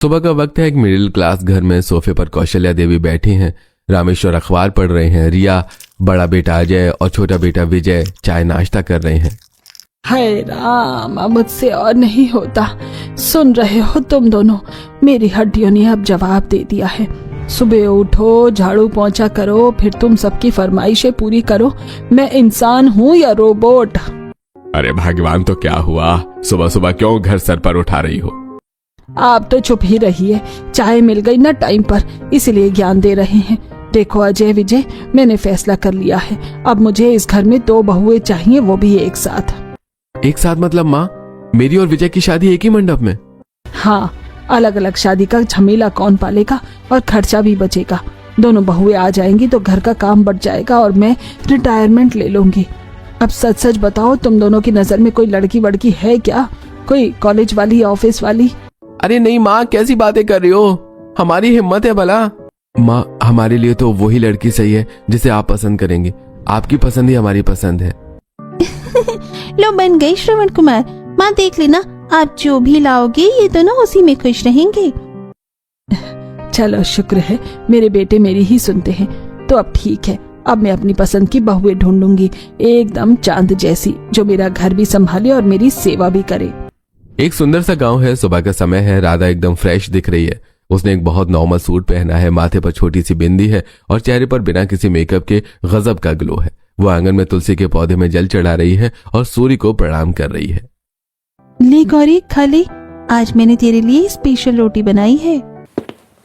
सुबह का वक्त है। एक मिडिल क्लास घर में सोफे पर कौशल्या देवी बैठी हैं। रामेश्वर अखबार पढ़ रहे हैं। रिया, बड़ा बेटा अजय और छोटा बेटा विजय चाय नाश्ता कर रहे हैं। हाय राम, अब मुझसे और नहीं होता। सुन रहे हो तुम दोनों, मेरी हड्डियों ने अब जवाब दे दिया है। सुबह उठो, झाड़ू पोंछा करो, फिर तुम सबकी फरमाइशें पूरी करो। मैं इंसान हूँ या रोबोट? अरे भगवान, तो क्या हुआ? सुबह सुबह क्यों घर सर पर उठा रही हो? आप तो चुप ही रहिए। चाय मिल गई ना टाइम पर, इसलिए ज्ञान दे रहे हैं। देखो अजय विजय, मैंने फैसला कर लिया है। अब मुझे इस घर में 2 बहुएं चाहिए, वो भी एक साथ। एक साथ मतलब माँ, मेरी और विजय की शादी एक ही मंडप में? हाँ, अलग अलग शादी का झमेला कौन पालेगा, और खर्चा भी बचेगा। दोनों बहुएं आ जाएंगी तो घर का काम बढ़ जाएगा और मैं रिटायरमेंट ले लूंगी। अब सच सच बताओ, तुम दोनों की नजर में कोई लड़की वड़की है क्या? कोई कॉलेज वाली, ऑफिस वाली? अरे नहीं माँ, कैसी बातें कर रही हो? हमारी हिम्मत है भला। माँ, हमारे लिए तो वही लड़की सही है जिसे आप पसंद करेंगे। आपकी पसंद ही हमारी पसंद है। लो, बन गई श्रवण कुमार। माँ देख लेना, आप जो भी लाओगे ये दोनों उसी में खुश रहेंगे। चलो शुक्र है, मेरे बेटे मेरी ही सुनते हैं। तो अब ठीक है, अब मैं अपनी पसंद की बहुएं ढूंढूंगी, एकदम चांद जैसी, जो मेरा घर भी संभाले और मेरी सेवा भी करे। एक सुंदर सा गांव है। सुबह का समय है। राधा एकदम फ्रेश दिख रही है। उसने एक बहुत नॉर्मल सूट पहना है, माथे पर छोटी सी बिंदी है और चेहरे पर बिना किसी मेकअप के गजब का ग्लो है। वो आंगन में तुलसी के पौधे में जल चढ़ा रही है और सूर्य को प्रणाम कर रही है। ले गौरी, खा ले, आज मैंने तेरे लिए स्पेशल रोटी बनाई है।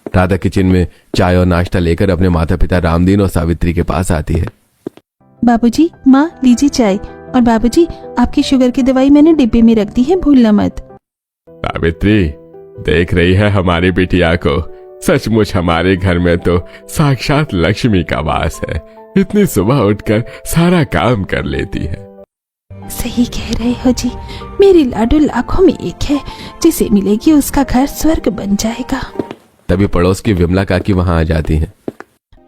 राधा किचन में चाय और नाश्ता लेकर अपने माता पिता रामदीन और सावित्री के पास आती है। बाबूजी, माँ लीजिए चाय। और बाबूजी, आपकी शुगर की दवाई मैंने डिब्बे में रख दी है, भूलना मत। सावित्री, देख रही है हमारी बिटिया को? सचमुच हमारे घर में तो साक्षात लक्ष्मी का वास है। इतनी सुबह उठकर सारा काम कर लेती है। सही कह रहे हो जी, मेरी लाडू लाखों में एक है, जिसे मिलेगी उसका घर स्वर्ग बन जाएगा। तभी पड़ोस की विमला काकी वहाँ आ जाती हैं।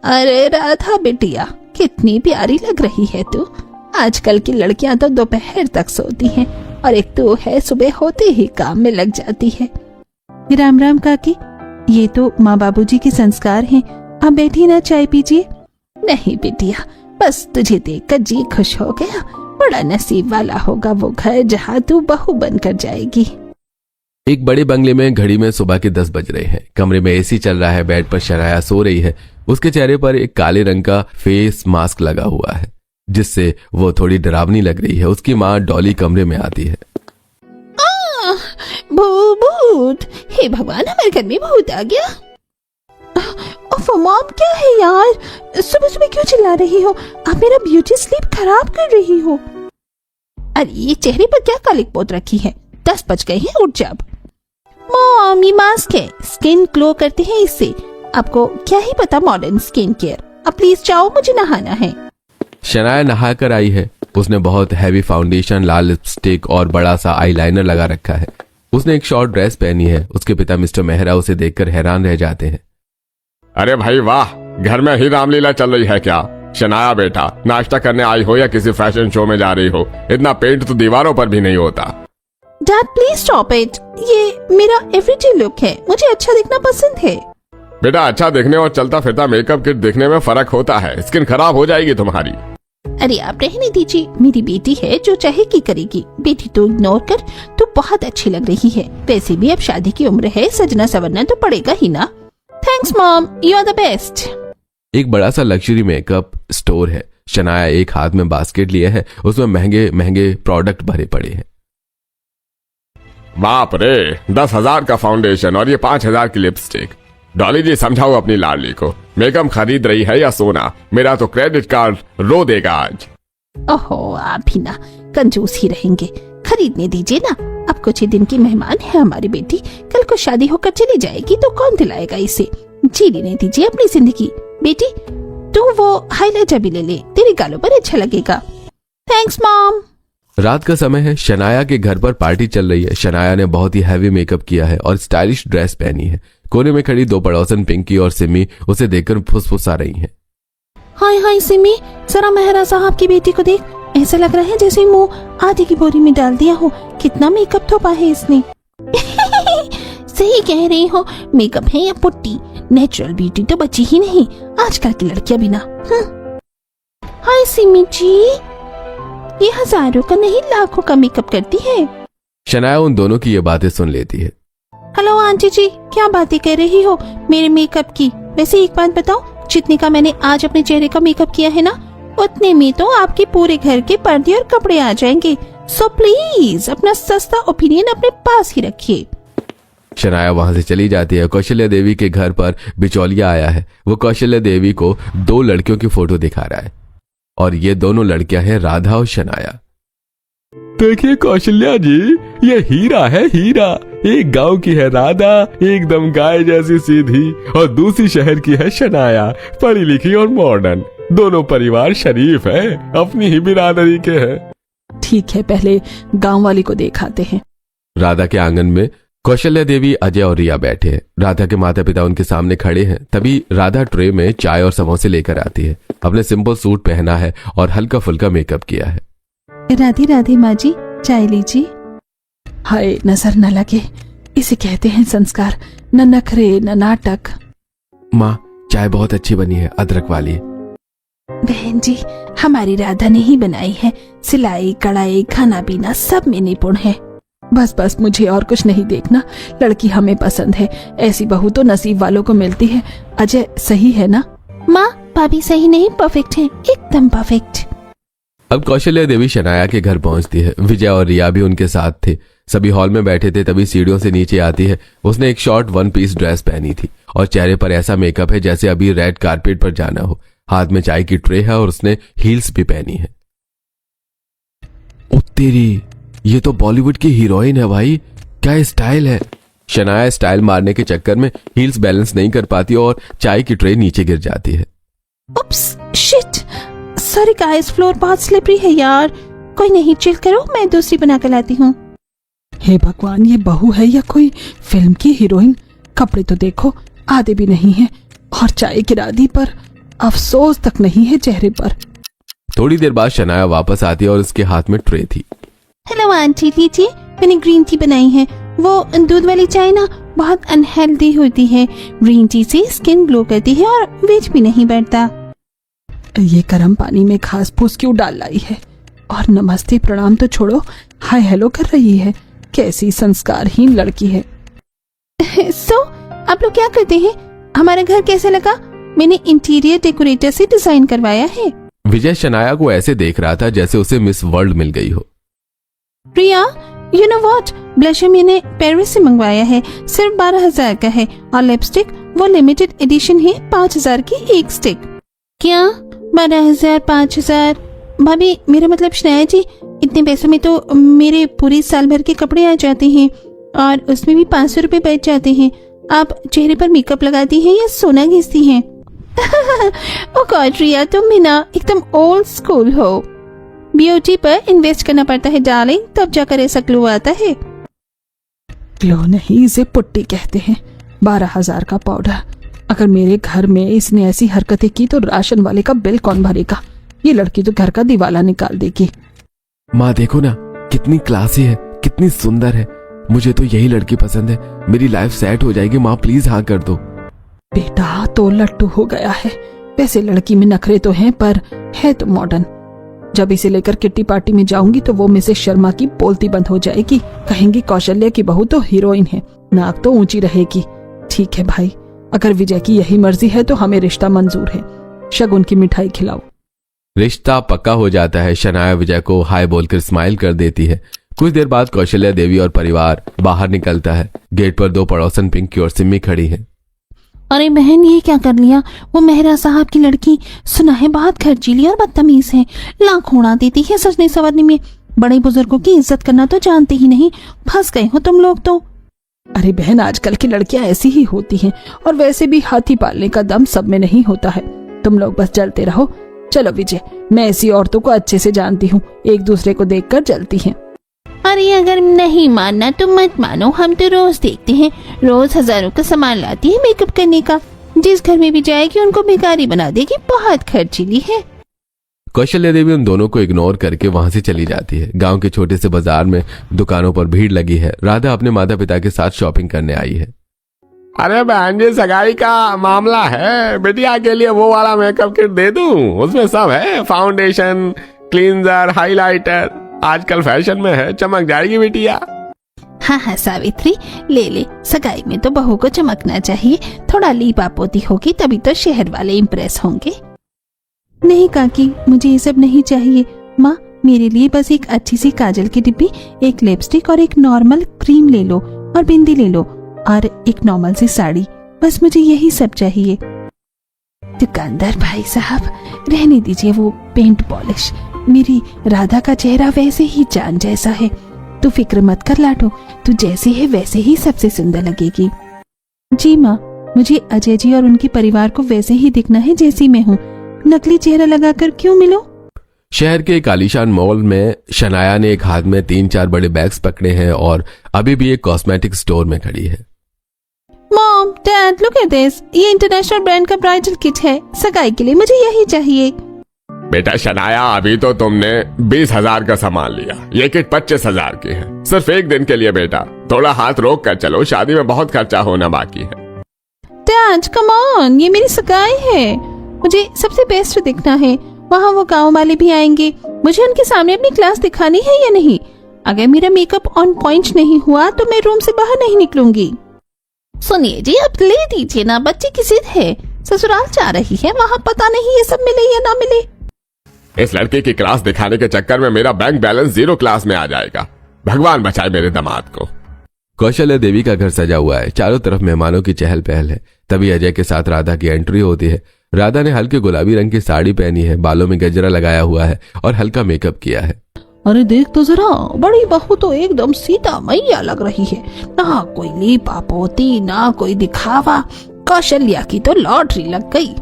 अरे राधा बिटिया, कितनी प्यारी लग रही है तू। आजकल की लड़कियां तो दोपहर तक सोती हैं, और एक तो है सुबह होते ही काम में लग जाती है। राम राम काकी, ये तो माँ बाबूजी के संस्कार हैं। आप बैठिए ना, चाय पीजिए। नहीं बिटिया, बस तुझे देखकर जी खुश हो गया। बड़ा नसीब वाला होगा वो घर जहाँ तू बहू बनकर जाएगी। एक बड़े बंगले में घड़ी में सुबह के 10 बज रहे हैं। कमरे में एसी चल रहा है। बेड पर शराया सो रही है। उसके चेहरे पर एक काले रंग का फेस मास्क लगा हुआ है, जिससे वो थोड़ी डरावनी लग रही है। उसकी माँ डॉली कमरे में आती है। भूत, हे भगवान, हमारे घर में भूत आ गया। मॉम, क्या है यार, सुबह सुबह क्यों चिल्ला रही हो? आप मेरा ब्यूटी स्लीप खराब कर रही हो। अरे ये चेहरे पर क्या कालिक पोत रखी है? 10 बज गए हैं, उठ जा। मॉम, ये मास्क है, स्किन ग्लो करते हैं इससे। आपको क्या ही पता मॉडर्न स्किन केयर। अब प्लीज जाओ, मुझे नहाना है। शनाया नहा कर आई है। उसने बहुत हैवी फाउंडेशन, लाल लिपस्टिक और बड़ा सा आईलाइनर लगा रखा है। उसने एक शॉर्ट ड्रेस पहनी है। उसके पिता मिस्टर मेहरा उसे देखकर हैरान रह जाते हैं। अरे भाई वाह, घर में ही रामलीला चल रही है क्या? शनाया बेटा, नाश्ता करने आई हो या किसी फैशन शो में जा रही हो? इतना पेंट तो दीवारों पर भी नहीं होता। डैड प्लीज स्टॉप इट, ये मेरा एवरीडे लुक है, मुझे अच्छा दिखना पसंद है। बेटा, अच्छा दिखने और चलता फिरता मेकअप किट दिखने में फर्क होता है। स्किन खराब हो जाएगी तुम्हारी। अरे आप रहने दीजिए, मेरी बेटी है, जो चाहेगी करेगी। बेटी तो इग्नोर कर, तू बहुत अच्छी लग रही है। वैसे भी अब शादी की उम्र है, सजना सवरना तो पड़ेगा ही ना। Thanks mom, you are the best. एक बड़ा सा लग्जरी मेकअप स्टोर है। शनाया एक हाथ में बास्केट लिए है, उसमें महंगे महंगे प्रोडक्ट भरे पड़े हैं। बाप रे, 10,000 का फाउंडेशन और ये 5,000 की लिपस्टिक। डॉली जी, समझाओ अपनी लाडली को, मेकअप खरीद रही है या सोना? मेरा तो क्रेडिट कार्ड रो देगा आज। ओहो, आप भी ना कंजूस ही रहेंगे। खरीदने दीजिए ना, अब कुछ ही दिन की मेहमान है हमारी बेटी। कल को शादी होकर चली जाएगी तो कौन दिलाएगा इसे? जी लेने दीजिए अपनी जिंदगी। बेटी, तू वो हाइलाइटर भी ले ले, तेरे गालों पर अच्छा लगेगा। Thanks mom. रात का समय है। शनाया के घर पर पार्टी चल रही है। शनाया ने बहुत ही हैवी मेकअप किया है और स्टाइलिश ड्रेस पहनी है। कोने में खड़ी 2 पड़ोसन पिंकी और सिमी उसे देखकर फुसफुसा रही हैं। हाय हाय सिमी, जरा मेहरा साहब की बेटी को देख, ऐसा लग रहा है जैसे मुंह आधी की बोरी में डाल दिया हो। कितना मेकअप थोपा है इसने। सही कह रही हो, मेकअप है या पुट्टी, नेचुरल ब्यूटी तो बची ही नहीं आजकल की लड़कियां बिना। हाय सिमी जी, ये हजारों का नहीं लाखों का मेकअप करती है। शनाया उन दोनों की ये बातें सुन लेती है। हेलो आंटी जी, क्या बातें कर रही हो मेरे मेकअप की? वैसे एक बात बताओ, जितने का मैंने आज अपने चेहरे का मेकअप किया है ना, उतने में तो आपके पूरे घर के पर्दे और कपड़े आ जाएंगे। सो प्लीज अपना सस्ता ओपिनियन अपने पास ही रखिए। शनाया वहां से चली जाती है। कौशल्या देवी के घर पर बिचौलिया आया है। वो कौशल्या देवी को 2 लड़कियों की फोटो दिखा रहा है और ये दोनों लड़कियां हैं राधा और शनाया। देखिए कौशल्या जी, ये हीरा है हीरा। एक गांव की है राधा, एकदम गाय जैसी सीधी, और दूसरी शहर की है शनाया, पढ़ी लिखी और मॉडर्न। दोनों परिवार शरीफ है, अपनी ही बिरादरी के हैं। ठीक है, पहले गांव वाली को दिखाते हैं। राधा के आंगन में कौशल्या देवी, अजय और रिया बैठे हैं। राधा के माता पिता उनके सामने खड़े हैं। तभी राधा ट्रे में चाय और समोसे लेकर आती है। अपने सिंपल सूट पहना है और हल्का फुल्का मेकअप किया है। राधे राधे माँ जी, चाय लीजिए। हाय, नजर न लगे, इसे कहते हैं संस्कार, न नखरे न नाटक। माँ, चाय बहुत अच्छी बनी है, अदरक वाली। बहन जी, हमारी राधा ने ही बनाई है। सिलाई कढ़ाई खाना पीना सब में निपुण है। बस बस, मुझे और कुछ नहीं देखना, लड़की हमें पसंद है। ऐसी बहू तो नसीब वालों को मिलती है। अजय सही है ना? माँ, भाभी सही नहीं, परफेक्ट है, एकदम परफेक्ट। अब कौशल्या देवी शनाया के घर पहुंचती है। विजय और रिया भी उनके साथ थे। सभी हॉल में बैठे थे। तभी सीढ़ियों से नीचे आती है। उसने एक शॉर्ट 1 पीस ड्रेस पहनी थी और चेहरे पर ऐसा मेकअप है जैसे अभी रेड कारपेट पर जाना हो। हाथ में चाय की ट्रे है और उसने हील्स भी पहनी है। ओ तेरी, ये तो बॉलीवुड की हीरोइन है भाई, क्या स्टाइल है। शनाया स्टाइल मारने के चक्कर में हील्स बैलेंस नहीं कर पाती और चाय की ट्रे नीचे गिर जाती है। उप्स, शिट, सॉरी गाइस, फ्लोर बहुत स्लिपरी है यार। कोई नहीं, चिल करो, मैं दूसरी बना कर लाती हूँ। हे भगवान, ये बहू है या कोई फिल्म की हीरोइन? कपड़े तो देखो, आधे भी नहीं है और चाय गिरा दी, पर अफसोस तक नहीं है चेहरे पर। थोड़ी देर बाद शनाया वापस आती है और उसके हाथ में ट्रे थी। हेलो आंटी, लीजिए, मैंने ग्रीन टी बनाई है। वो दूध वाली चाय ना बहुत अनहेल्दी होती है। ग्रीन टी से स्किन ग्लो करती है और वेट भी नहीं बढ़ता। ये गर्म पानी में घास फूस क्यों डाल लाई है? और नमस्ते प्रणाम तो छोड़ो, हाय हेलो कर रही है। कैसी संस्कारहीन लड़की है। सो आप लोग क्या करते हैं? हमारा घर कैसा लगा? मैंने इंटीरियर डेकोरेटर से डिजाइन करवाया है। विजय शनाया को ऐसे देख रहा था जैसे उसे मिस वर्ल्ड मिल गई हो। प्रिया, यू नो व्हाट, ब्लशर मैंने पेरिस से मंगवाया है, सिर्फ 12,000 का है। और लिपस्टिक वो लिमिटेड एडिशन है, 5,000 की एक स्टिक। क्या 12,000 5,000? भाभी, मेरा मतलब शनाया जी, इतने पैसों में तो मेरे पूरी साल भर के कपड़े आ जाते हैं और उसमें भी 500 रुपए बच जाते हैं। आप चेहरे पर मेकअप लगाती हैं या सोना घिसती हैं? ओ गॉड रिया, तुम भी ना एकदम ओल्ड स्कूल हो। ब्यूटी पर इन्वेस्ट करना पड़ता है डार्लिंग, तब जाकर ऐसा ग्लो आता है। ग्लो नहीं, इसे पुट्टी कहते हैं। 12,000 का पाउडर। अगर मेरे घर में इसने ऐसी हरकतें की तो राशन वाले का बिल कौन भरेगा? ये लड़की तो घर का दिवाला निकाल देगी। माँ देखो ना, कितनी क्लासी है, कितनी सुंदर है। मुझे तो यही लड़की पसंद है। मेरी लाइफ सेट हो जाएगी। माँ प्लीज हाँ कर दो। बेटा तो लट्टू हो गया है। वैसे लड़की में नखरे तो हैं, पर है तो मॉडर्न। जब इसे लेकर किट्टी पार्टी में जाऊंगी तो वो मिसेस शर्मा की बोलती बंद हो जाएगी। कहेंगी कौशल्या की बहू तो हीरोइन है, नाक तो ऊंची रहेगी। ठीक है भाई, अगर विजय की यही मर्जी है तो हमें रिश्ता मंजूर है। शगुन की मिठाई खिलाओ। रिश्ता पक्का हो जाता है। शनाया विजय को हाय बोलकर स्माइल कर देती है। कुछ देर बाद कौशल्या देवी और परिवार बाहर निकलता है। गेट पर 2 पड़ोसन पिंकी और सिम्मी खड़ी हैं। अरे बहन, ये क्या कर लिया? वो मेहरा साहब की लड़की सुना है बहुत खर्चीली और बदतमीज है, लाख उड़ा देती है सजने संवरने में। बड़े बुजुर्गों की इज्जत करना तो जानते ही नहीं। फंस गए हो तुम लोग तो। अरे बहन, आजकल की लड़कियां ऐसी ही होती हैं, और वैसे भी हाथी पालने का दम सब में नहीं होता है। तुम लोग बस जलते रहो। चलो विजय, मैं ऐसी औरतों को अच्छे से जानती हूँ, एक दूसरे को देखकर जलती हैं। अरे अगर नहीं मानना तो मत मानो, हम तो रोज देखते हैं, रोज हजारों का सामान लाती है मेकअप करने का। जिस घर में भी जाएगी उनको भिखारी बना देगी, बहुत खर्चीली है। कौशल्या देवी उन दोनों को इग्नोर करके वहां से चली जाती है। गांव के छोटे से बाजार में दुकानों पर भीड़ लगी है। राधा अपने माता पिता के साथ शॉपिंग करने आई है। अरे बहन जी, सगाई का मामला है, बिटिया के लिए वो वाला मेकअप किट दे दूं? उसमें सब है, फाउंडेशन, क्लींजर, हाइलाइटर, आजकल फैशन में है, चमक जाएगी बिटिया। हाँ हाँ सावित्री, ले ले, सगाई में तो बहू को चमकना चाहिए, थोड़ा लीपा पोती होगी तभी तो शहर वाले इम्प्रेस होंगे। नहीं काकी, मुझे ये सब नहीं चाहिए। माँ, मेरे लिए बस एक अच्छी सी काजल की डिब्बी, एक लिपस्टिक और एक नॉर्मल क्रीम ले लो, और बिंदी ले लो, और एक नॉर्मल सी साड़ी, बस मुझे यही सब चाहिए। दुकानदार भाई साहब, रहने दीजिए वो पेंट पॉलिश, मेरी राधा का चेहरा वैसे ही चांद जैसा है। तू फिक्र मत कर लाडो, तू जैसी है वैसे ही सबसे सुंदर लगेगी। जी माँ, मुझे अजय जी और उनके परिवार को वैसे ही दिखना है जैसी मैं हूँ, नकली चेहरा लगाकर क्यों मिलो। शहर के एक आलीशान मॉल में शनाया ने एक हाथ में 3-4 बड़े बैग्स पकड़े हैं और अभी भी एक कॉस्मेटिक स्टोर में खड़ी है। Mom, dad, look at this, ये इंटरनेशनल ब्रांड का ब्राइडल किट है, सगाई के लिए मुझे यही चाहिए। बेटा शनाया, अभी तो तुमने 20,000 का सामान लिया, ये किट 25,000 की है, सिर्फ एक दिन के लिए। बेटा थोड़ा हाथ रोक कर चलो, शादी में बहुत खर्चा होना बाकी है। डैड कम ऑन, ये मेरी सगाई है, मुझे सबसे बेस्ट दिखना है। वहाँ वो गांव वाले भी आएंगे, मुझे उनके सामने अपनी क्लास दिखानी है या नहीं? अगर मेरा मेकअप ऑन पॉइंट नहीं हुआ तो मैं रूम से बाहर नहीं निकलूंगी। सुनिए जी, अब ले दीजिए ना, बच्ची की जिद है, ससुराल जा रही है, वहाँ पता नहीं ये सब मिले या ना मिले। इस लड़के की क्लास दिखाने के चक्कर में मेरा बैंक बैलेंस 0 क्लास में आ जाएगा। भगवान बचाए मेरे दामाद को। कौशल्या देवी का घर सजा हुआ है, चारों तरफ मेहमानों की चहल पहल है। तभी अजय के साथ राधा की एंट्री होती है। राधा ने हल्के गुलाबी रंग की साड़ी पहनी है, बालों में गजरा लगाया हुआ है और हल्का मेकअप किया है। अरे देख तो जरा, बड़ी बहू तो एकदम सीता मैया लग रही है, ना कोई लीपा पोती, ना कोई दिखावा। कौशल्या की तो लॉटरी लग गई।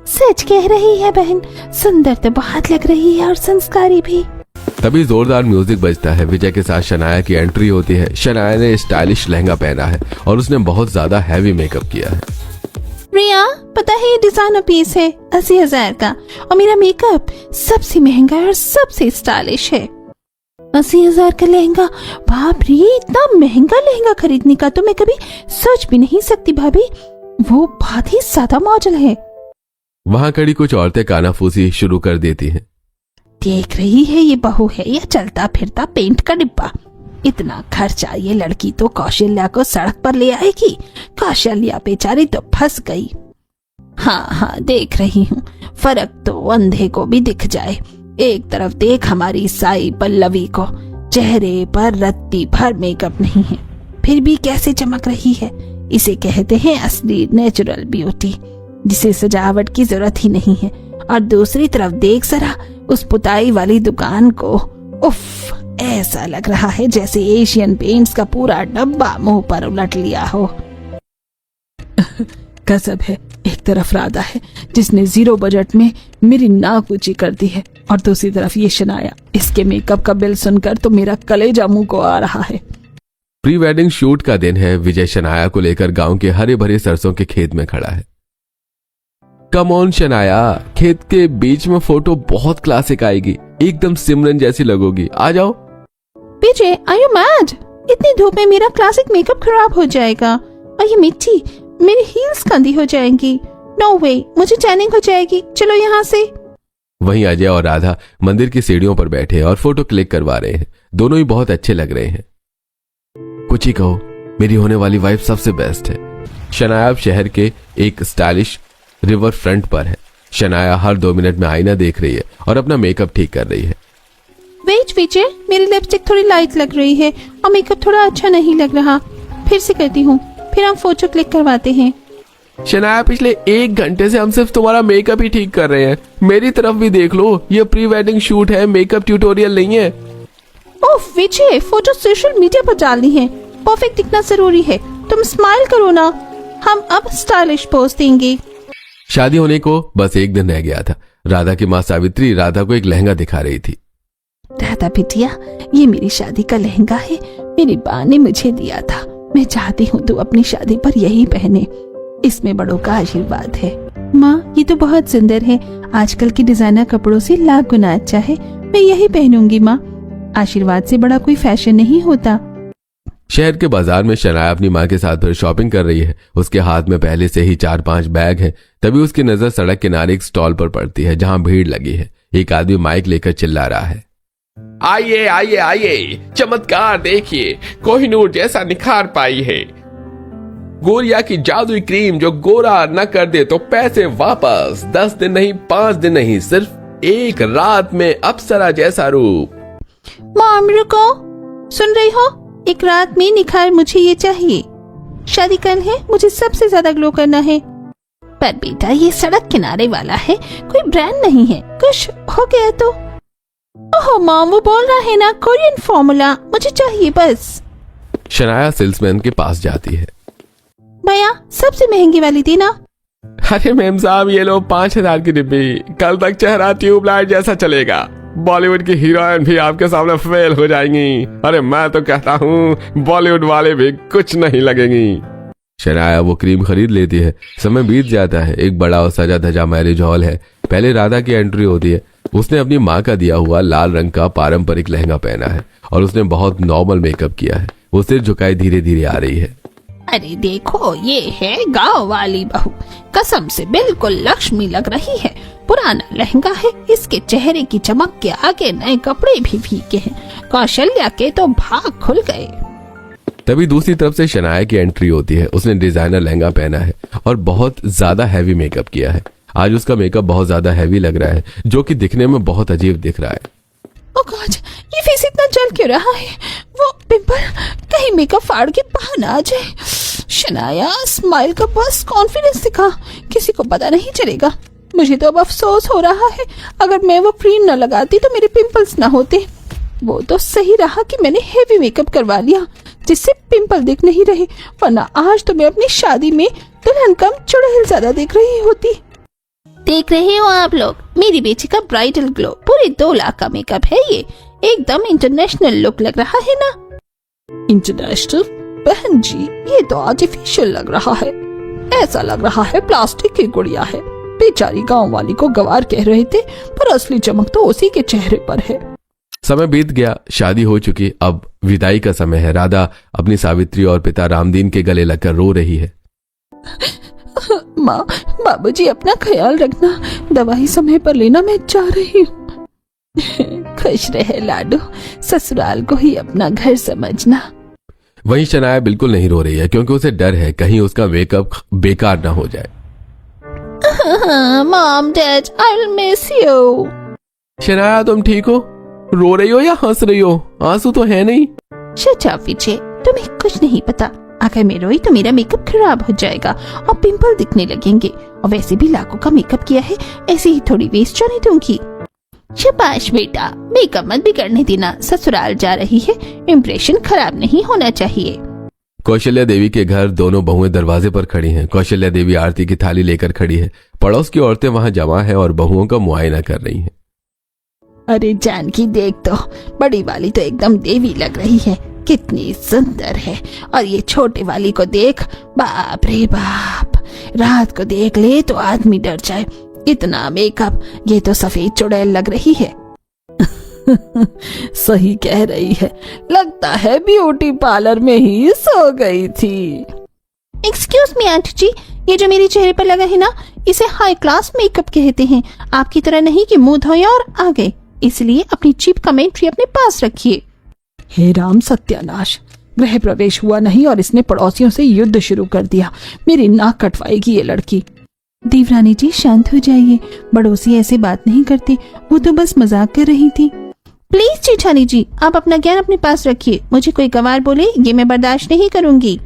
सच कह रही है बहन, सुंदर तो बहुत लग रही है और संस्कारी भी। तभी जोरदार म्यूजिक बजता है। विजय के साथ शनाया की एंट्री होती है। शनाया ने स्टाइलिश लहंगा पहना है और उसने बहुत ज्यादा हैवी मेकअप किया है। रिया, पता है ये डिजाइनर पीस है 80,000 का, और मेरा मेकअप सबसे महंगा और सबसे स्टाइलिश है। 80,000 का लहंगा? बाप रे, इतना महंगा लहंगा खरीदने का तो मैं कभी सोच भी नहीं सकती भाभी, वो बहुत ही ज्यादा मॉडल है। वहाँ खड़ी कुछ औरतें कानाफूसी शुरू कर देती हैं। देख रही है ये बहू है या चलता फिरता पेंट का डिब्बा? इतना खर्चा, ये लड़की तो कौशल्या को सड़क पर ले आएगी। कौशल्या बेचारी तो फंस गई। हाँ हाँ, देख रही हूँ, फर्क तो अंधे को भी दिख जाए। एक तरफ देख हमारी साई पल्लवी को, चेहरे पर रत्ती भर मेकअप नहीं है, फिर भी कैसे चमक रही है। इसे कहते हैं असली नेचुरल ब्यूटी, जिसे सजावट की जरूरत ही नहीं है। और दूसरी तरफ देख जरा उस पुताई वाली दुकान को, उफ, ऐसा लग रहा है जैसे एशियन पेंट्स का पूरा डब्बा मुंह पर उलट लिया हो। गजब है, एक तरफ राधा है जिसने 0 बजट में मेरी नाक ऊंची कर दी है, और दूसरी तरफ ये शनाया, इसके मेकअप का बिल सुनकर तो मेरा कलेजा मुंह को आ रहा है। प्री वेडिंग शूट का दिन है। विजय शनाया को लेकर गांव के हरे भरे सरसों के खेत में खड़ा है। कम ऑन शनाया, खेत के बीच में फोटो बहुत क्लासिक आएगी, एकदम सिमरन जैसी लगोगी, आ जाओ। विजय, आर यू मैड? इतनी धूप में मेरा क्लासिक मेकअप खराब हो जाएगा, और ये मिट्टी, मेरी हील्स गंदी हो जाएंगी। नो वे, मुझे टैनिंग हो जाएगी, चलो यहाँ से। वहीं अजय और राधा मंदिर की सीढ़ियों पर बैठे और फोटो क्लिक करवा रहे हैं। दोनों ही बहुत अच्छे लग रहे हैं। कुछ ही कहो, मेरी होने वाली वाइफ सबसे बेस्ट है। शनाया अब शहर के एक स्टाइलिश रिवर फ्रंट पर है। शनाया हर 2 मिनट में आईना देख रही है और अपना मेकअप ठीक कर रही है। वेट विजय, मेरी लिपस्टिक थोड़ी लाइट लग रही है और मेकअप थोड़ा अच्छा नहीं लग रहा, फिर से करती हूँ, फिर हम फोटो क्लिक करवाते हैं। शनाया, पिछले 1 घंटे से हम सिर्फ तुम्हारा मेकअप ही ठीक कर रहे हैं, मेरी तरफ भी देख लो, ये प्री वेडिंग शूट है, मेकअप ट्यूटोरियल नहीं है। ओह विजय, फोटो सोशल मीडिया पर डालनी है, परफेक्ट दिखना जरूरी है, तुम स्माइल करो ना, हम अब स्टाइलिश पोज देंगे। शादी होने को बस 1 दिन रह गया था। राधा की माँ सावित्री राधा को एक लहंगा दिखा रही थी। राधा बिटिया, ये मेरी शादी का लहंगा है, मेरी माँ ने मुझे दिया था, मैं चाहती हूँ तू अपनी शादी पर यही पहने, इसमें बड़ों का आशीर्वाद है। माँ ये तो बहुत सुंदर है, आजकल के डिजाइनर कपड़ों से लाख गुना अच्छा है, मैं यही पहनूंगी माँ। आशीर्वाद से बड़ा कोई फैशन नहीं होता। शहर के बाजार में शनाया अपनी माँ के साथ फिर शॉपिंग कर रही है। उसके हाथ में पहले से ही 4-5 बैग हैं। तभी उसकी नजर सड़क किनारे एक स्टॉल पर पड़ती है जहां भीड़ लगी है। एक आदमी माइक लेकर चिल्ला रहा है, आइए आइए आइए, चमत्कार देखिए, कोहिनूर जैसा निखार पाई है। गोरिया की जादुई क्रीम जो गोरा न कर दे तो पैसे वापस। 10 दिन नहीं, 5 दिन नहीं, सिर्फ एक रात में अप्सरा जैसा रूप। मॉम रुको, सुन रही हो? एक रात में निखार मुझे ये चाहिए। शादी कल है, मुझे सबसे ज्यादा ग्लो करना है। पर बेटा ये सड़क किनारे वाला है, कोई ब्रांड नहीं है, कुछ हो गया तो। ओह मॉम, वो बोल रहा है ना कोरियन फॉर्मूला, मुझे चाहिए बस। शनाया सेल्समैन के पास जाती है। भैया सबसे महंगी वाली थी ना? अरे मेम साहब, ये लो 5000 की डिब्बी, कल तक चेहरा ट्यूबलाइट जैसा चलेगा। बॉलीवुड की हीरोइन भी आपके सामने फेल हो जाएंगी। अरे मैं तो कहता हूँ बॉलीवुड वाले भी कुछ नहीं लगेंगी। शनाया वो क्रीम खरीद लेती है। समय बीत जाता है। एक बड़ा और सजा धजा मैरिज हॉल है। पहले राधा की एंट्री होती है। उसने अपनी माँ का दिया हुआ लाल रंग का पारंपरिक लहंगा पहना है और उसने बहुत नॉर्मल मेकअप किया है। वो सिर झुकाए धीरे धीरे आ रही है। अरे देखो, ये है गांव वाली बहू, कसम से बिल्कुल लक्ष्मी लग रही है। पुराना लहंगा है, इसके चेहरे की चमक के आगे नए कपड़े भी फीके हैं। कौशल्या के तो भाग खुल गए। तभी दूसरी तरफ से शनाया की एंट्री होती है। उसने डिजाइनर लहंगा पहना है और बहुत ज्यादा हैवी मेकअप किया है। आज उसका मेकअप बहुत ज्यादा हैवी लग रहा है, जो कि दिखने में बहुत अजीब दिख रहा है। ओह गॉड, ये फेस इतना जल क्यों रहा है? वो पिंपल, कहीं मेकअप फाड़ के बाहर ना आ जाए। शनाया स्माइल का बस कॉन्फिडेंस दिखा, किसी को पता नहीं चलेगा। मुझे तो अब अफसोस हो रहा है, अगर मैं वो क्रीम न लगाती तो मेरे पिंपल्स ना होते। वो तो सही रहा कि मैंने हेवी मेकअप करवा लिया, जिससे पिंपल दिख नहीं रहे, वरना आज तो मैं अपनी शादी में दुल्हन कम चुड़ैल ज्यादा दिख रही होती। देख रहे हो आप लोग, मेरी बेटी का ब्राइडल ग्लो, पूरे 2 लाख का मेकअप है ये। एकदम इंटरनेशनल लुक लग रहा है ना? इंटरनेशनल? बहन जी, ये तो आर्टिफिशियल लग रहा है। ऐसा लग रहा है प्लास्टिक की गुड़िया है। बेचारी गांव वाली को गवार कह रहे थे, पर असली चमक तो उसी के चेहरे पर है। समय बीत गया। शादी हो चुकी। अब विदाई का समय है। राधा अपनी सावित्री और पिता रामदीन के गले लगकर रो रही है। माँ, बाबूजी अपना ख्याल रखना, दवाई समय पर लेना, मैं जा रही हूँ। खुश रहे लाडू, ससुराल को ही अपना घर समझना। वहीं शनाया बिल्कुल नहीं रो रही है, क्योंकि उसे डर है कहीं उसका मेकअप बेकार ना हो जाए। Mom dad, I will miss you. Shanaya तुम ठीक हो? रो रही हो या हंस रही हो? आंसू तो है नहीं। शट अप विजय, तुम्हें कुछ नहीं पता। अगर मैं रोई तो मेरा मेकअप खराब हो जाएगा और पिंपल दिखने लगेंगे, और वैसे भी लाखों का मेकअप किया है, ऐसे ही थोड़ी वेस्ट जाने दूंगी। शाबाश बेटा, मेकअप मत बिगड़ने देना। ससुराल जा रही है, इम्प्रेशन खराब नहीं होना चाहिए। कौशल्या देवी के घर दोनों बहुएं दरवाजे पर खड़ी हैं। कौशल्या देवी आरती की थाली लेकर खड़ी है। पड़ोस की औरतें वहां जमा है और बहुओं का मुआयना कर रही हैं। अरे जानकी देख तो, बड़ी वाली तो एकदम देवी लग रही है, कितनी सुंदर है। और ये छोटे वाली को देख, बाप रे बाप, रात को देख ले तो आदमी डर जाए, इतना मेकअप। ये तो सफेद चुड़ैल लग रही है। सही कह रही है, लगता है ब्यूटी पार्लर में ही सो गई थी। एक्सक्यूज मी आंटी जी, ये जो मेरे चेहरे पर लगा है ना, इसे हाई क्लास मेकअप कहते हैं। आपकी तरह नहीं कि मुंह धोए और आ गए, इसलिए अपनी चीप कमेंट्री अपने पास रखिए। हे राम सत्यानाश, गृह प्रवेश हुआ नहीं और इसने पड़ोसियों से युद्ध शुरू कर दिया। मेरी नाक कटवाएगी ये लड़की। देवरानी जी शांत हो जाइए, पड़ोसी ऐसे बात नहीं करते, वो तो बस मजाक कर रही थी। प्लीज जेठानी जी, आप अपना ज्ञान अपने पास रखिए, मुझे कोई गंवार बोले ये मैं बर्दाश्त नहीं करूंगी।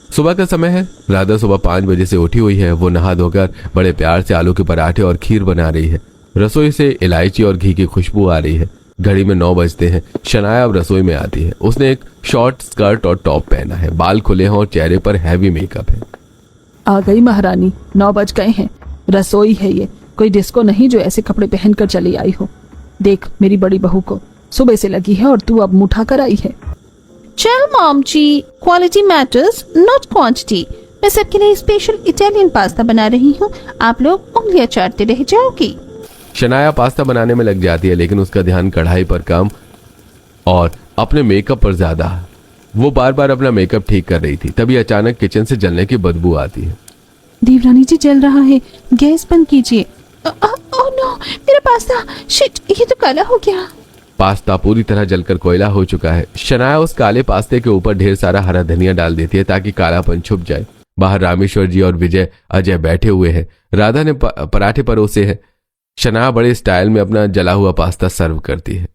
सुबह का समय है। राधा सुबह 5 बजे से उठी हुई है। वो नहा धोकर बड़े प्यार से आलू के पराठे और खीर बना रही है। रसोई से इलायची और घी की खुशबू आ रही है। घड़ी में 9 बजते हैं। शनाया अब रसोई में आती है। उसने एक शॉर्ट स्कर्ट और टॉप पहना है। बाल खुले हैं और चेहरे पर हैवी मेकअप है। आ गई महारानी, 9 बज गए हैं। रसोई है ये, कोई डिस्को नहीं जो ऐसे कपड़े पहनकर चली आई हो। देख मेरी बड़ी बहू को, सुबह से लगी है और तू अब मुंह उठा कर आई है। चल mom ji, quality matters not quantity. मैं सबके लिए स्पेशल इटालियन पास्ता बना रही हूँ, आप लोग उंगलियां चाटते रह जाओगी। शनाया पास्ता बनाने में लग जाती है, लेकिन उसका ध्यान कढ़ाई पर कम और अपने मेकअप पर ज्यादा। वो बार बार अपना मेकअप ठीक कर रही थी, तभी अचानक किचन से जलने की बदबू आती है। देवरानी जी जल रहा है, गैस बंद कीजिए। ओह नो, मेरा पास्ता, शिट, ये तो काला हो गया। पास्ता पूरी तरह जलकर कोयला हो चुका है। शनाया उस काले पास्ते के ऊपर ढेर सारा हरा धनिया डाल देती है ताकि कालापन छुप जाए। बाहर रामेश्वर जी और विजय अजय बैठे हुए हैं। राधा ने पराठे परोसे हैं। शनाया बड़े स्टाइल में अपना जला हुआ पास्ता सर्व करती है।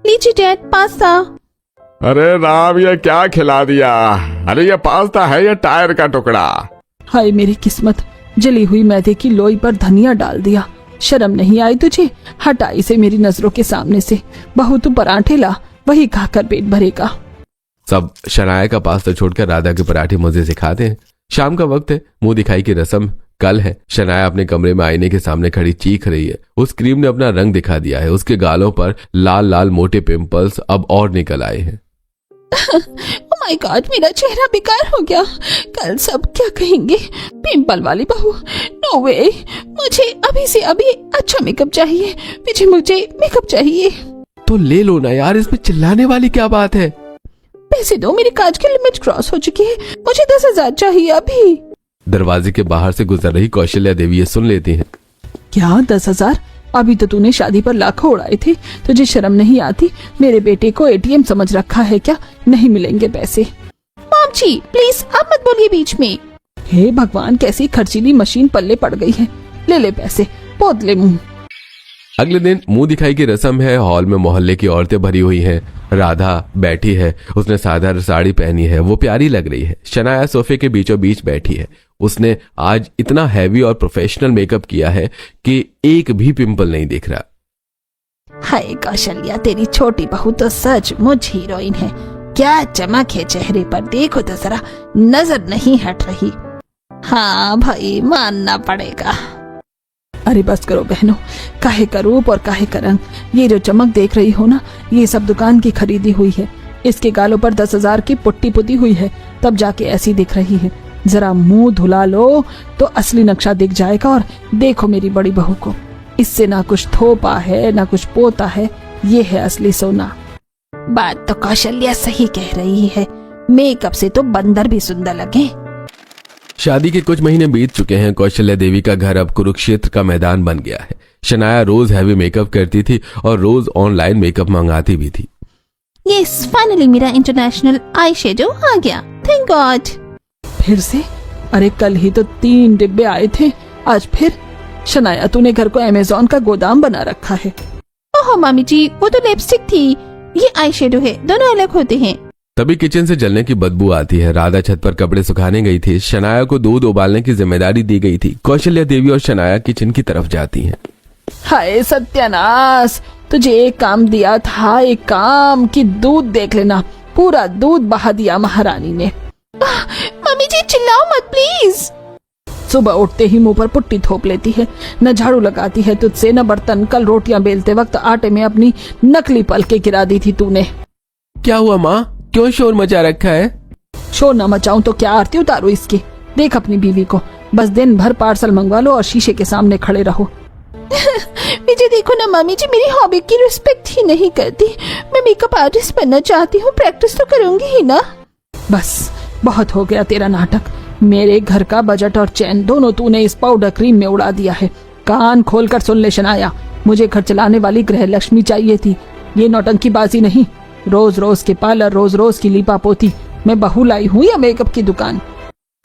लीजिए डैड, पास्ता। अरे राम, ये क्या खिला दिया? अरे ये पास्ता है या टायर का टुकड़ा? हाय मेरी किस्मत, जली हुई मैदे की लोई पर धनिया डाल दिया। शर्म नहीं आई तुझे? हटा इसे मेरी नजरों के सामने से। बहू तू पराठे ला, वही खाकर पेट भरेगा। सब शनाया का पास्ता छोड़कर राधा के पराठे मजे से खाते हैं। शाम का वक्त है, मुंह दिखाई की रस्म कल है। शनाया अपने कमरे में आईने के सामने खड़ी चीख रही है। उस क्रीम ने अपना रंग दिखा दिया है। उसके गालों पर लाल लाल मोटे पिंपल्स अब और निकल आए हैं। ओह माय गॉड, मेरा चेहरा बेकार हो गया। कल सब क्या कहेंगे? पिंपल वाली बहू, नो वे। मुझे अभी से अभी अच्छा मेकअप चाहिए। मुझे मेकअप चाहिए। तो ले लो ना यार, इसमें चिल्लाने वाली क्या बात है? पैसे दो, मेरी काज की लिमिट क्रॉस हो चुकी है। मुझे 10,000 चाहिए अभी। दरवाजे के बाहर से गुजर रही कौशल्या देवी ये सुन लेती हैं। क्या 10,000? अभी तो तूने शादी पर लाखों उड़ाए थे, तुझे शर्म नहीं आती? मेरे बेटे को एटीएम समझ रखा है क्या? नहीं मिलेंगे पैसे। मॉम जी प्लीज, आप मत बोलिए बीच में। हे भगवान, कैसी खर्चीली मशीन पल्ले पड़ गई है। ले ले पैसे, पोत ले मुंह। अगले दिन मुंह दिखाई की रस्म है। हॉल में मोहल्ले की औरतें भरी हुई हैं। राधा बैठी है, उसने साधारण साड़ी पहनी है, वो प्यारी लग रही है। शनाया सोफे के बीचों बीच बैठी है। उसने आज इतना हैवी और प्रोफेशनल मेकअप किया है कि एक भी पिंपल नहीं दिख रहा। हाय कौशल्या, तेरी छोटी बहू तो सचमुच हीरोइन है। क्या चमक है चेहरे पर, देखो तो जरा, नजर नहीं हट रही। हाँ भाई, मानना पड़ेगा। अरे बस करो बहनों, काहे का रूप और काहे का रंग। ये जो चमक देख रही हो ना, ये सब दुकान की खरीदी हुई है। इसके गालों पर 10,000 की पुट्टी पुती हुई है, तब जाके ऐसी दिख रही है। जरा मुंह धुला लो तो असली नक्शा दिख जाएगा। और देखो मेरी बड़ी बहू को, इससे ना कुछ थोपा है ना कुछ पोता है, ये है असली सोना। बात तो कौशल्या सही कह रही है, मेकअप से तो बंदर भी सुंदर लगे। शादी के कुछ महीने बीत चुके हैं। कौशल्या देवी का घर अब कुरुक्षेत्र का मैदान बन गया है। शनाया रोज हैवी मेकअप करती थी और रोज ऑनलाइन मेकअप मंगाती भी थी। यस, फाइनली मेरा इंटरनेशनल आई शेडो आ गया, थैंक गॉड। फिर से? अरे कल ही तो 3 डिब्बे आए थे, आज फिर? शनाया, तूने घर को अमेज़न का गोदाम बना रखा है। ओह मामी जी, वो तो लिपस्टिक थी, ये आई शेडो है, दोनों अलग होते हैं। तभी किचन से जलने की बदबू आती है। राधा छत पर कपड़े सुखाने गई थी। शनाया को दूध उबालने की जिम्मेदारी दी गई थी। कौशल्या देवी और शनाया किचन की तरफ जाती हैं। हाय सत्यानाश, तुझे एक काम दिया था, एक काम कि दूध देख लेना, पूरा दूध बहा दिया महारानी ने। मम्मी जी चिल्लाओ मत प्लीज। सुबह उठते ही मुंह पर पुट्टी थोप लेती है, न झाड़ू लगाती है तुझसे न बर्तन। कल रोटियां बेलते वक्त आटे में अपनी नकली पलके गिरा दी थी तूने। क्या हुआ माँ, क्यों शोर मचा रखा है? शोर न मचाऊं तो क्या आरती उतारू इसकी? देख अपनी बीवी को, बस दिन भर पार्सल मंगवा लो और शीशे के सामने खड़े रहो। मुझे देखो ना मम्मी जी, मेरी हॉबी की रिस्पेक्ट ही नहीं करती। मैं मेकअप आर्टिस्ट बनना चाहती हूँ, प्रैक्टिस तो करूंगी ही ना। बस बहुत हो गया तेरा नाटक। मेरे घर का बजट और चैन दोनों तूने इस पाउडर क्रीम में उड़ा दिया है। कान खोलकर सुन ले शनाया, मुझे घर चलाने वाली गृह लक्ष्मी चाहिए थी, ये नौटंकीबाजी नहीं। रोज रोज के पार्लर, रोज रोज की लीपा पोती। मैं बहू लाई हूँ या मेकअप की दुकान?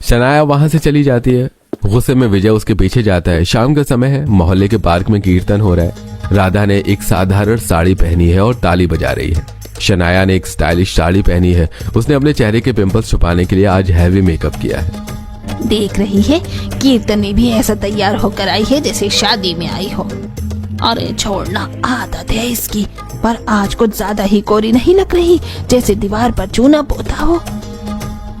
शनाया वहां से चली जाती है। गुस्से में विजय उसके पीछे जाता है। शाम का समय है, मोहल्ले के पार्क में कीर्तन हो रहा है। राधा ने एक साधारण साड़ी पहनी है और ताली बजा रही है। शनाया ने एक स्टाइलिश साड़ी पहनी है। उसने अपने चेहरे के पिंपल्स छुपाने के लिए आज हैवी मेकअप किया है। देख रही है, कीर्तन ने भी ऐसा तैयार होकर आई है जैसे शादी में आई हो। अरे छोड़ना, आदत है इसकी, पर आज कुछ ज्यादा ही कोरी नहीं लग रही, जैसे दीवार पर चूना पोता हो।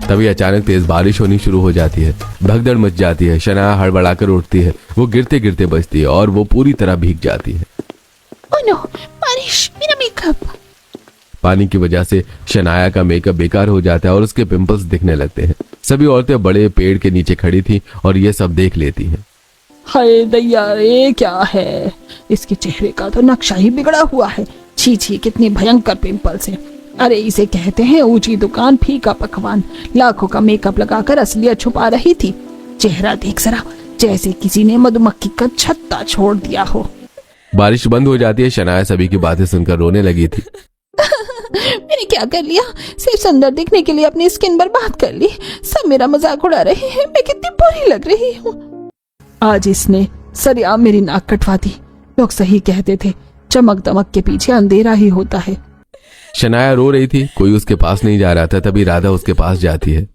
तभी अचानक तेज बारिश होनी शुरू हो जाती है। भगदड़ मच जाती है। शनाया हड़बड़ाकर उठती है। वो गिरते गिरते बचती है और वो पूरी तरह भीग जाती है। ओह नो, बारिश, मेरा मेकअप। पानी की वजह से शनाया का मेकअप बेकार हो जाता है और उसके पिंपल्स दिखने लगते हैं। सभी औरतें बड़े पेड़ के नीचे खड़ी थी और ये सब देख लेती हैं। हाय दैया, ये क्या है? इसके चेहरे का तो नक्शा ही बिगड़ा हुआ है। छी छी, कितनी भयंकर पिंपल्स है। अरे इसे कहते हैं ऊंची दुकान फीका पकवान। लाखों का मेकअप लगाकर असलियत छुपा रही थी। चेहरा देख जरा, जैसे किसी ने मधुमक्खी का छत्ता छोड़ दिया हो। बारिश बंद हो जाती है। शनाया सभी की बातें सुनकर रोने लगी थी। मैंने क्या कर लिया? सिर्फ सुंदर दिखने के लिए अपनी स्किन बर्बाद कर ली। सब मेरा मजाक उड़ा रहे हैं। मैं कितनी बुरी लग रही हूँ। आज इसने सरेआम मेरी नाक कटवा दी। लोग सही कहते थे, चमक दमक के पीछे अंधेरा ही होता है। शनाया रो रही थी। कोई उसके पास नहीं जा रहा था। तभी राधा उसके पास जाती है।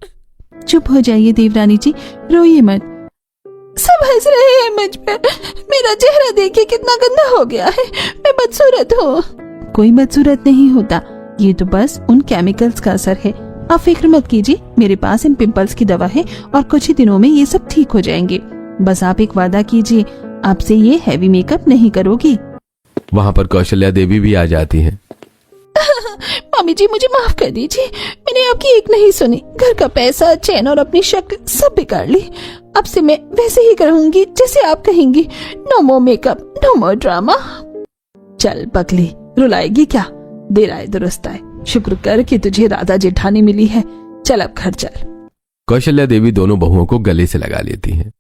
चुप हो जाइए देवरानी जी, रोइए मत। सब हंस रहे हैं मुझ पे। मेरा चेहरा देखिए कितना गंदा हो गया है। मैं बदसूरत हूँ। कोई बदसूरत नहीं होता, ये तो बस उन केमिकल्स का असर है। आप फिक्र मत कीजिए, मेरे पास इन पिंपल्स की दवा है और कुछ ही दिनों में ये सब ठीक हो जाएंगे। बस आप एक वादा कीजिए, आपसे ये हैवी मेकअप नहीं करोगी। वहाँ पर कौशल्या देवी भी आ जाती हैं। मम्मी जी मुझे माफ कर दीजिए, मैंने आपकी एक नहीं सुनी। घर का पैसा, चैन और अपनी शक्ल सब बिगाड़ ली। अब से मैं वैसे ही करूंगी जैसे आप कहेंगी। नो मोर मेकअप, नो मोर ड्रामा। चल पगली, रुलाएगी क्या? देर आए दुरुस्त आए। शुक्र कर कि तुझे राधा जेठानी मिली है। चल अब घर चल। कौशल्या देवी दोनों बहुओं को गले से लगा लेती हैं।